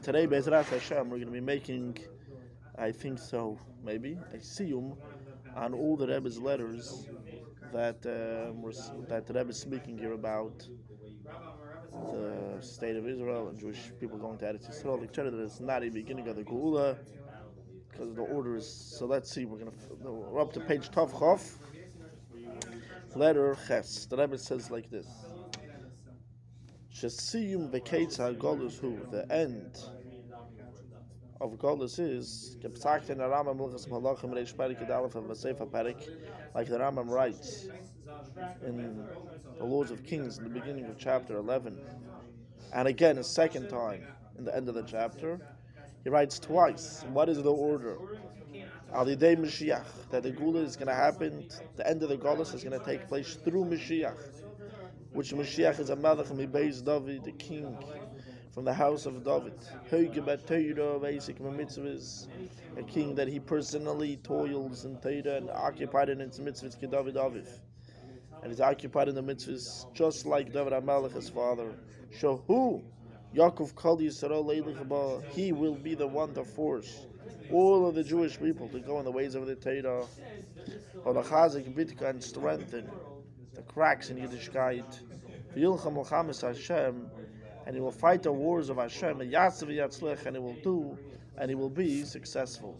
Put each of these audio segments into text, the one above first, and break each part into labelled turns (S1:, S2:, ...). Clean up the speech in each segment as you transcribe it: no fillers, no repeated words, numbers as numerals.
S1: Today, Bezrat Hashem, we're going to be making, I think so, maybe, a siyum on all the Rebbe's letters that the Rebbe is speaking here about the state of Israel and Jewish people going to Eretz Yisrael. Like that it's not a beginning of the Geula because the order is. So let's see. We're up to page Tav Chof, letter Ches. The Rebbe says like this: Shesiyum v'keitza Golus hu, the end of Golus is Gepsakt in the Rambam Milchas Malachim Reish Perik Yudalef and Vasefa Perik, like the Rambam writes in the Laws of Kings in the beginning of chapter 11, and again a second time in the end of the chapter. He writes twice. What is the order? Al Yidei Moshiach, that the Gula is going to happen. The end of the Golus is going to take place through Moshiach, which Moshiach is a Melech Mibeis David, the king from the house of David. A king that he personally toils in Torah and occupied in its mitzvahs, David Aviv. And he's occupied in the mitzvahs just like David HaMelech, his father. Shahu, Yaakov Kol Yisrael Leilich Ba, he will be the one to force all of the Jewish people to go in the ways of the Torah, or the Chazik Bitka, and strengthen the cracks in Yiddishkeit. V'yilcham L'chamis Hashem, and he will fight the wars of Hashem, and Yatzav Yatzlech, and he will be successful.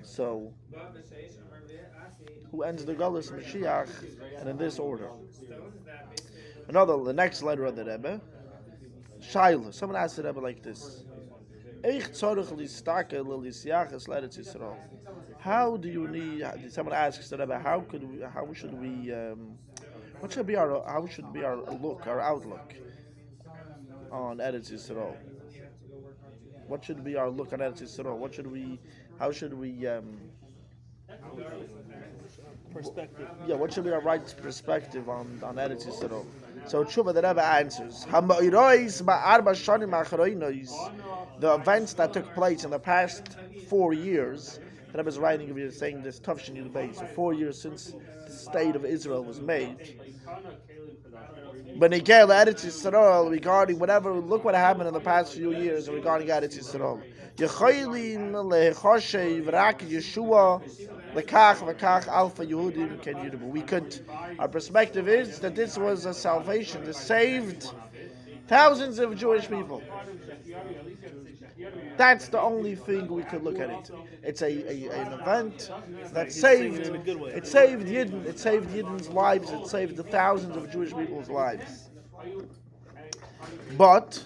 S1: So, who ends the Galus Mashiach, and in this order. The next letter of the Rebbe, Shaila. Someone asked the Rebbe like this: how do you need? Someone asks the Rebbe, how should we, how should be our look, our outlook on Eretz Yisrael? What should be our look on Eretz Yisrael? How should we,
S2: perspective.
S1: Yeah, what should be our right perspective on Eretz Yisrael? So Tshuva, the Rebbe answers, the events that took place in the past 4 years, the Rebbe is writing, if you're saying this, Tavshin Yud Beis, so 4 years since the state of Israel was made. But Nigel Eretz Yisrael, regarding whatever, look what happened in the past few years regarding Eretz Yisrael. Yecholim lechoshev rak Yeshua lekach v'kach alpha Yehudim ken Yudabu. Our perspective is that this was a salvation. This saved thousands of Jewish people. That's the only thing we could look at it. It's an event that saved. It saved Yidden. It saved Yidden's lives. It saved the thousands of Jewish people's lives. But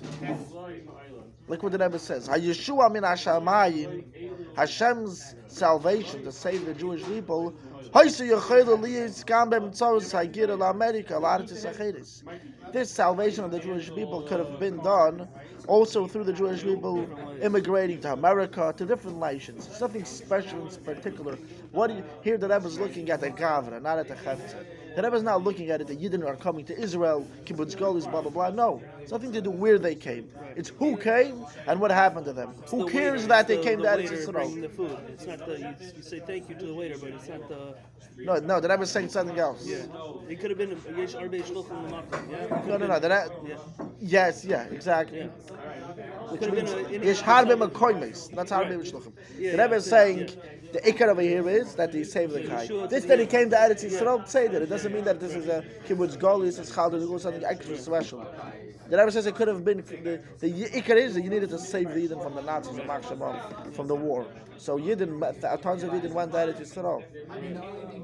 S1: look what the Rebbe says: HaYeshua min Hashamayim, Hashem's salvation to save the Jewish people. This salvation of the Jewish people could have been done also through the Jewish people immigrating to America, to different nations. It's nothing special in particular. Here the Rebbe is looking at the Gavra, not at the Chefza. The Rebbe is not looking at it, the Yidden are coming to Israel, Kibbutz Golis, blah, blah, blah. No. It's nothing to do where they came. It's who came and what happened to them. Who cares that they came to Eretz Yisrael?
S2: The food. It's not you say thank you to the waiter, but it's not the...
S1: No, the Rebbe is saying something else.
S2: Yeah. It could have been a Yesh Arbe Shluchim L'Makom. Yeah.
S1: No. Yes, exactly.
S2: Yeah.
S1: Which means Yesh Harbe Mekoymes. That's Harbe Shluchim. The Rebbe is saying the ikar over here is that he saved the guy. This that he came to Eretz Yisrael, say that. It doesn't mean that this is a kibbutz golis, it's chalder, something extra special. The Rebbe says it could have been, the ikar is that you needed to save the Yidden from the Nazis and Machshamon, from the war. So Yidden, tons of Yidden went to Eretz Yisrael.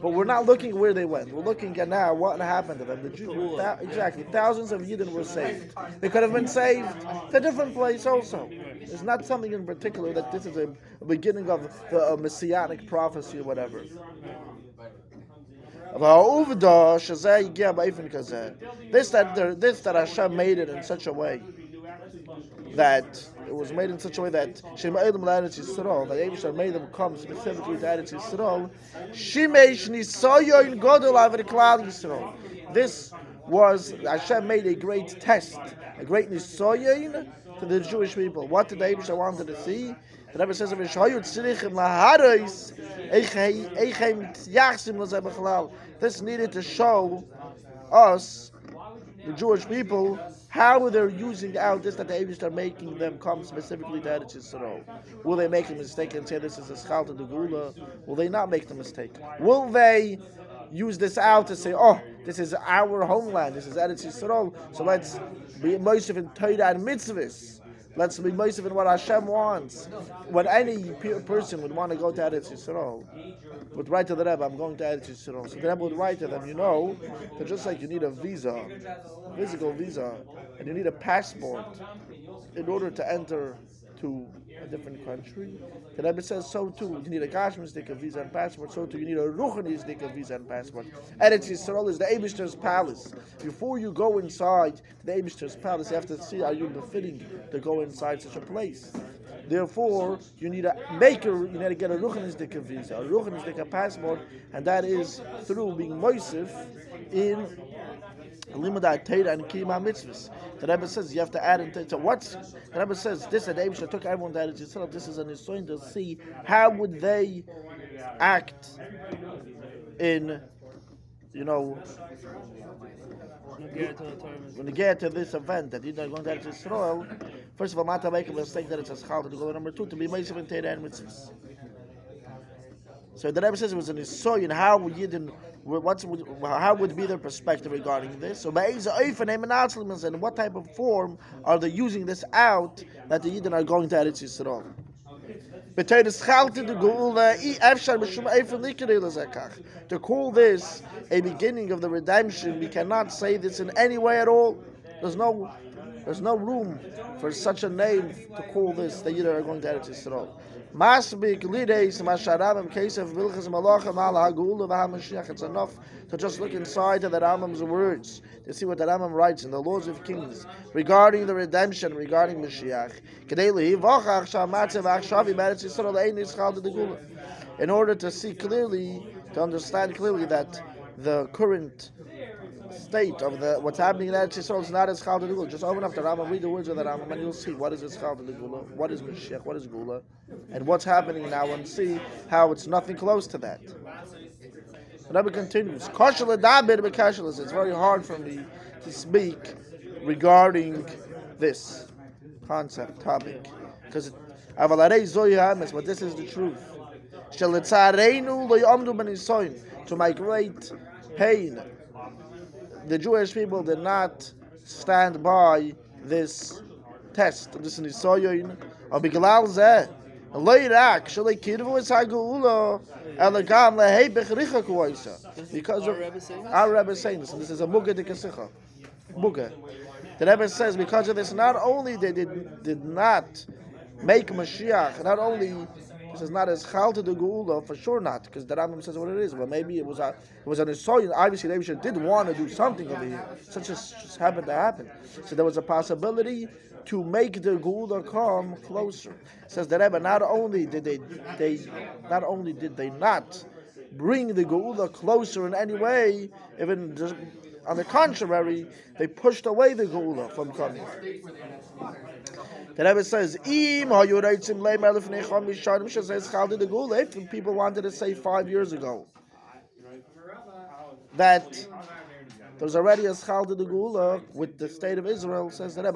S1: But we're not looking where they went. We're looking at now what happened to them. The Jews, exactly, thousands of Yidden were saved. They could have been saved to a different place also. There's not something in particular that this is a beginning of the messianic prophecy or whatever. This that Hashem made it in such a way that it was made in such a way that Shema Elam Eretz Yisrael, that Yeshua made them come specifically to Eretz Yisrael. Shimeish Nisayon Godel Aver Klal Yisrael. This was Hashem made a great test, a great Nisayon to the Jewish people. What did Yeshua wanted to see? The Rebbe says, this needed to show us, the Jewish people, how they're using out this that the Abish are making them come specifically to Eretz Yisrael. Will they make a mistake and say this is a schal to the Gula? Will they not make the mistake? Will they use this out to say, oh, this is our homeland, this is Eretz Yisrael, so let's be Moshiach in Torah and mitzvahs. Let's be Moshiach in what Hashem wants. When any person would want to go to Eretz Yisrael, would write to the Rebbe, I'm going to Eretz Yisrael. So the Rebbe would write to them, that just like you need a visa, physical visa, and you need a passport in order to enter to a different country, the Rebbe says so too. You need a Gashmisdik, a visa and passport, so too you need a Ruchanisdik, a visa and passport. Eretz Yisrael is the Eibishter's palace. Before you go inside the Eibishter's palace, you have to see, are you befitting to go inside such a place? Therefore, you need to get a Ruchanisdik visa, a Ruchanisdik passport, and that is through being Moisif in Limudat Torah and Kiyum mitzvahs. The Rebbe says you have to add into so what's the Rebbe says this that Abishah took everyone to Eretz Yisrael. This is an instruction to see how would they act in when they get to this event that you're going to Eretz Yisrael. First of all, not to make a mistake that it's a schal to go. Number two, to be Meisiv in Torah and mitzvahs. So the Rebbe says it was an instruction how would be their perspective regarding this? So, and what type of form are they using this out that the Yidden are going to Eretz Yisrael? To call this a beginning of the redemption, we cannot say this in any way at all. There's no room for such a name to call this the Yidden are going to Eretz Yisrael. Masbik lideis masharabim case of Vilchas Malachim al Hagula v'Hamashiach. It's enough to just look inside to the Rambam's words to see what the Rambam writes in the Laws of Kings regarding the redemption, regarding Mashiach. In order to see clearly, to understand clearly that the current state of what's happening in Eretz Yisrael is not as Chal to Gula. Just open up the Rambam, read the words of the Rambam, and you'll see what is this Chal to Gula, what is Mashiach, what is Gula, and what's happening now, and see how it's nothing close to that. The Rebbe continues. It's very hard for me to speak regarding this concept, topic, because but this is the truth. To my great pain, the Jewish people did not stand by this test, this nisoyon, or biglal zeh, because our Rebbe is saying this, and this is a muga de kesicha. Muga. The Rebbe says because of this, not only they did not make Mashiach, not only this is not as chal to the geula, for sure not, because the Rambam says what it is. Well, maybe it was an Nisoyon. Obviously, the Rebbe did want to do something over here, such as just happened to happen. So there was a possibility to make the geula come closer. Says the Rebbe, not only did they not bring the geula closer in any way, even just, on the contrary, they pushed away the geula from coming. The Rebbe says, if people wanted to say 5 years ago that there's already a schal to the Gula with the state of Israel, says the Rebbe,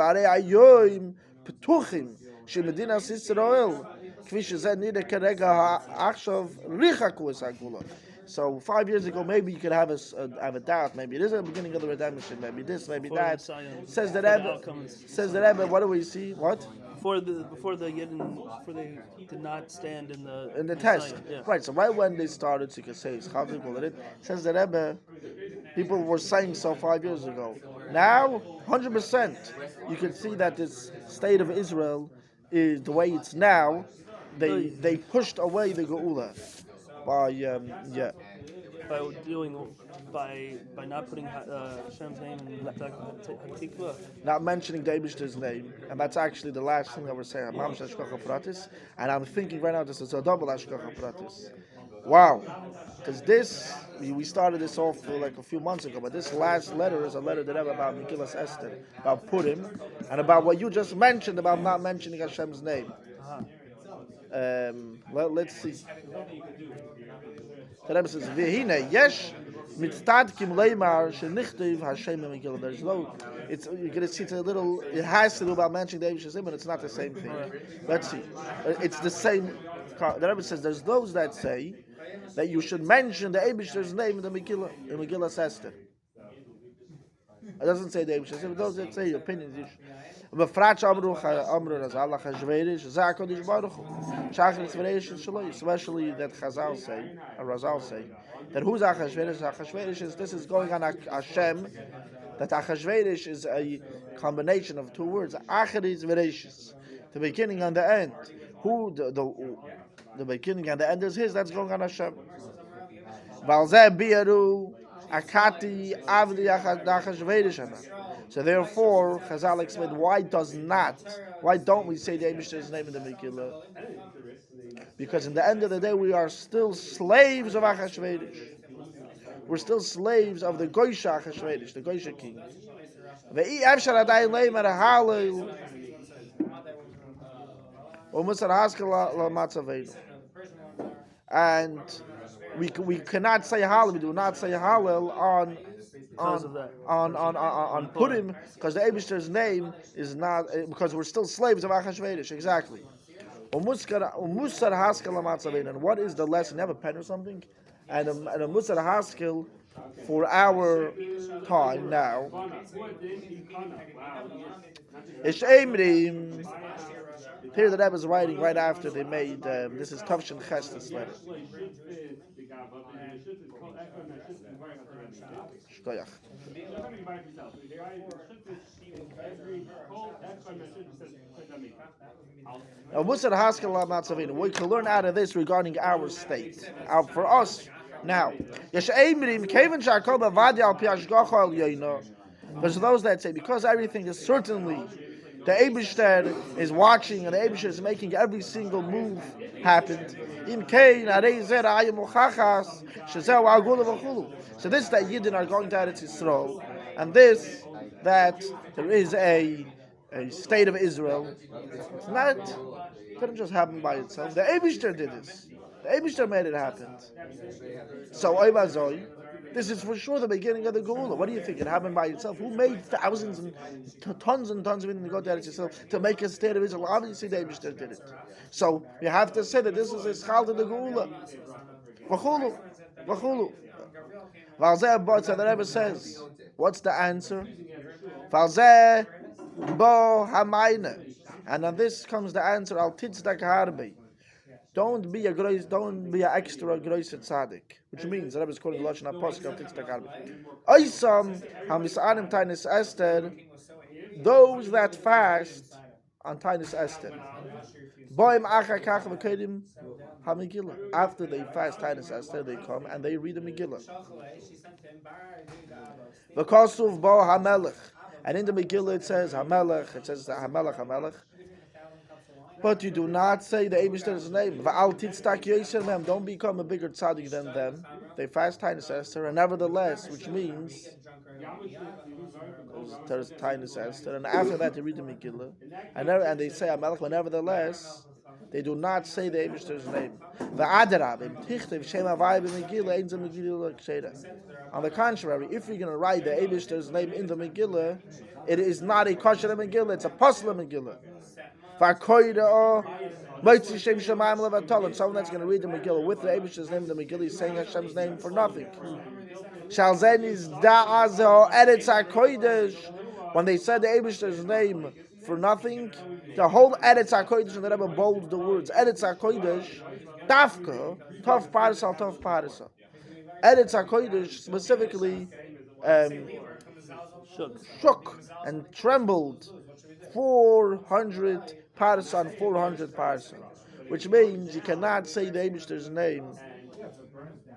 S1: so 5 years ago, maybe you could have a doubt. Maybe it is the beginning of the redemption. Maybe this, maybe that. Says the Rebbe. What do we see? What?
S2: Before they did not stand in the
S1: test.
S2: Yeah.
S1: Right. So right when they started, you could say it. Says the Rebbe. People were saying so 5 years ago. Now, 100%, you can see that this state of Israel is the way it's now. They pushed away the Geula by not putting Hashem's name in Hatikva. Not mentioning the Eibishter's name, and that's actually the last thing I was saying. And I'm thinking right now this is a double Hashgacha Pratis. Wow, because this we started this off like a few months ago, but this last letter is a letter that ever about Megillas Esther, about Purim, and about what you just mentioned about not mentioning Hashem's name. Let's see. The Rebbe says, "V'hine yesh Mitztadkim leimar shenichtiv Hashem Megillah. There's no. It's you're gonna see it's a little. It has to do about mentioning the Eibushter's name, but it's not the same thing. Let's see. It's the same. The Rebbe says there's those that say that you should mention the Eibushter's name in the Megillah, in Megillah Esther. It doesn't say the Eibushter's name. But those that say your opinions. But Frach Amru as Allah Hashverish Zakodish Baruch Shachris Verish Shaloi. Especially that Chazal say, or Razal say, that who's Achashverish? Achashverish is this is going on Hashem. That Achashverish is a combination of two words. Acharis Verishis, the beginning and the end. Who the beginning and the end is his. That's going on Hashem. Valzeh Biaru Akati Avdi Achashverish. So therefore, Chazal explained why don't we say the Eibishter's name in the Megillah? Because in the end of the day, we are still slaves of Achashverosh. We're still slaves of the Goysha Achashverosh, the Goysha king. And we cannot say Hallel. We do not say Hallel on Purim because the Eibishter's name is not because we're still slaves of Achashverosh. Exactly. And what is the lesson? You have a pen or something? And a Musar Haskell for our time now. Here the Rebbe is writing right after they made this is Tavshin Ches, this letter. Shkoyach. We can learn out of this regarding our state. For us now, there's those that say because everything is certainly the Eibishter is watching and the Eibishter is making every single move happen. So this that Yidden are going to Eretz Yisrael, and this that there is a state of Israel. It's not. It couldn't just happen by itself. The Eibishter did this. The Eibishter made it happen. So Oibazoi, this is for sure the beginning of the Geula. What do you think? It happened by itself? Who made thousands and tons of it to go to Eretz Yisrael to make a state of Israel? Obviously, the Eibishter did it. So you have to say that this is a schal to the Geula. V'chulu, v'chulu. Valzeh bo, so the Rebbe says, what's the answer? Valzeh bo hamayne. And on this comes the answer, al titzdak harbe. Don't be an extra grois tzaddik, which means the Rebbe is quoting the Lashon HaPosuk al titzdak harbe. Oisam hamisanim tainis Esther, those that fast on tainis Esther. Boim achar kach v'kedim ha-Megillah. After they fast tainis Esther, they come and they read the Megillah. V'kosuv bo ha-melech. And in the Megillah it says ha-melech, it says ha-melech, ha-melech. But you do not say the Eibishter's name. V'al titztak yoser mem. Don't become a bigger tzaddik than them. They fast tainis Esther, and nevertheless, which means there's tainis Esther, and after that they read the Megillah, and they say Amalek, but nevertheless, they do not say the Eibishter's name. On the contrary, if you're going to write the Eibishter's name in the Megillah, it is not a kosher Megillah, it's a pasla Megillah. Someone that's going to read the Megillah with the Eibishter's name in the Megillah is saying Hashem's name for nothing. When they said the Eibishter's name for nothing, the whole Eretz HaKodesh, and the Rebbe bold the words Eretz HaKodesh, Tafka, Tov Parasal, Tov Parasal. Eretz HaKodesh specifically shook and trembled 400 Parasal, 400 Parasal, which means you cannot say the Eibishter's name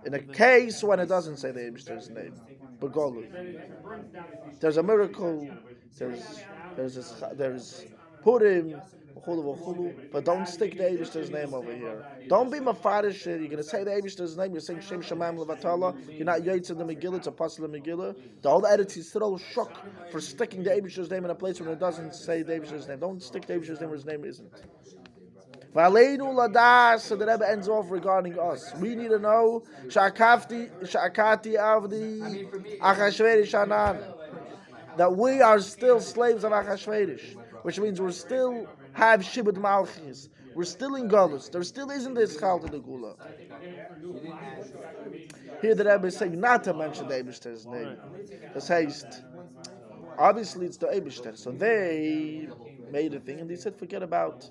S1: in a case when it doesn't say the Eibishter's name. Begolu. There's a miracle. There's Purim, but don't stick the Eibishter's name over here. Don't be mafarish. You're going to say the Eibishter's name. You're saying Shem Shemaim Levatala. You're not Yaitz in the Megillah. It's a Pasla Megillah. The whole Eretz Yisrael shook for sticking the Eibishter's name in a place when it doesn't say the Eibishter's name. Don't stick the Eibishter's name where his name isn't. Valeinu ladas. So the Rebbe ends off regarding us. We need to know shakati avdi achashverish anan, that we are still slaves of Achashverosh, which means we're still have Shibud Malchus. We're still in Golus. There still isn't this Chal to the Gula. Here the Rebbe is saying not to mention the Eibishter's name. Das heißt, obviously it's the Eibishter. So they made a thing and they said, forget about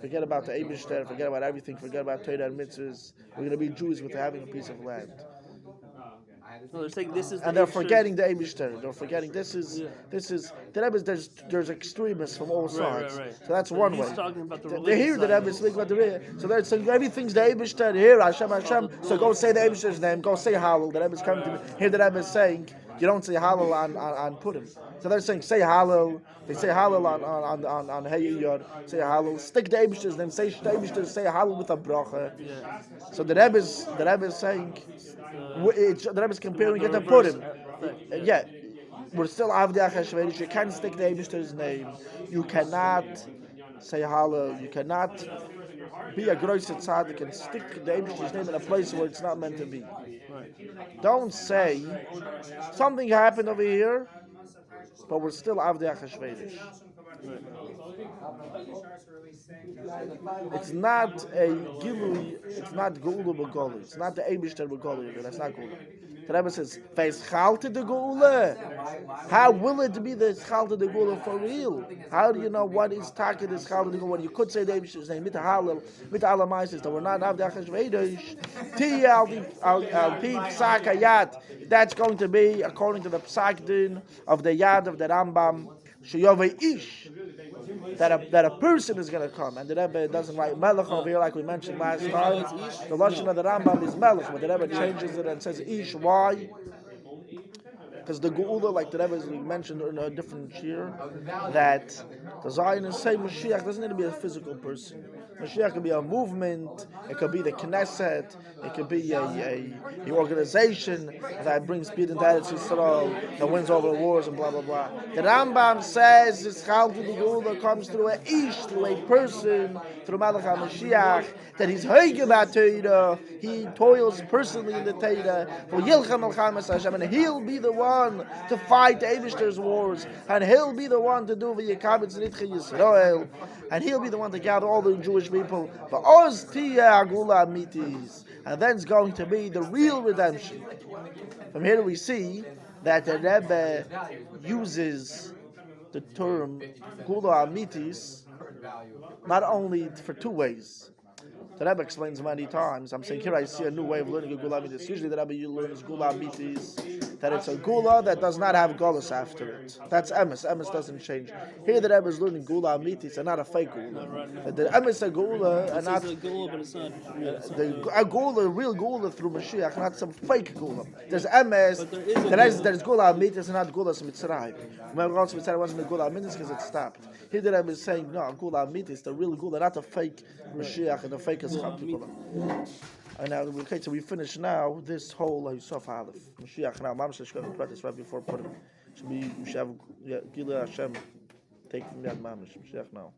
S1: the Eibishter, forget about everything, forget about Torah and mitzvahs. We're going to be Jews with having a piece of land.
S2: No, they're saying this is
S1: And they're forgetting the Eibishter. They're forgetting this is the Rebbe. There's extremists from all sides.
S2: Right.
S1: So that's
S2: So
S1: one
S2: he's
S1: way.
S2: talking about the
S1: They hear the Rebbe speak about the Rebbe. So they're saying everything's the Eibishter. Here Hashem. So go say the Eibishter's name. Go say Hallel. The Rebbe's coming to me. Here the Rebbe is saying you don't say Hallel on Purim. So they're saying say Hallel. They say Hallel on Hey Yod. Say Hallel. Stick the Eibishter's name. Say the Eibishter. Say Hallel with a bracha.
S2: Yeah.
S1: So the Rebbe is saying. The Rebbe is comparing it to Purim. Yeah, we're still Avdi Achashverosh. You can't stick the Eibishter's name. You cannot say Hallel. You cannot be a Groiser Tzaddik and stick the Eibishter's name in a place where it's not meant to be. Don't say something happened over here, but we're still Avdi Achashverosh. It's not a Gilui, it's not Geula B'Goli. It's not the Eibishter B'Goli. That's not Geula. The Rebbe says, Ve'eschalti de Geula. How will it be the Eschalti de Geula for real? How do you know what is Taki the Eschalti de Geula? When you could say the Eibishter's name, mit Hallel, mit Alamaisis, that we're not Avdi Achashverosh. Ti al Pi Psak Hayat. That's going to be according to the Psak Din of the Yad of the Rambam. Sheyovei Ish. That a person is going to come, and the Rebbe doesn't write Melech over here like we mentioned last time. The Lashon of the Rambam is Melech, but the Rebbe changes it and says Ish. Why? Because the Geula, like the Rebbe mentioned in a different year, that the Zionists say Moshiach doesn't need to be a physical person. Moshiach could be a movement, it could be the Knesset, it could be a organization that brings speed into Eretz Yisrael, that wins over wars and blah blah blah. The Rambam says this Chal to the Geula comes through a ish, through a person, through Malach HaMashiach, that he's hoig about Torah, he toils personally in the Torah, for Yilcham Al-Chamas Hashem, and he'll be the one to fight the Eibishter's wars, and he'll be the one to do V'yikabetz Nitche Yisrael, and he'll be the one to gather all the Jewish people, for Oz Tiyah Agula Mitis, and then it's going to be the real redemption. From here we see that the Rebbe uses the term Gula Amitis not only for two ways. The Rebbe explains many times. I'm saying here I see a new way of learning a Gula Amitis. Usually the Rebbe learns Gula Amitis, that it's a Gula that does not have Golus after it. That's Emes. Emes doesn't change. Here the Rebbe is learning Gula Amitis and not a fake Gula. The Emes a Gula and not
S2: a Gula, but it's not
S1: a Gula, real Gula through Mashiach, not some fake Gula. There's Emes, there's Gula Amitis and not Gula Mitzrayim. Remember also Mitzrayim wasn't a Gula Amitis because it stopped. Here the Rebbe is saying, no, Gula Amitis, the real Gula, not the fake Mashiach and the fake Gula. And now, okay, so we finish now this whole Yosef Aleph. Moshiach now, Mam Sheshkov practice right before Purim. We should have Gila Hashem take from Yad Mamish. Moshiach now.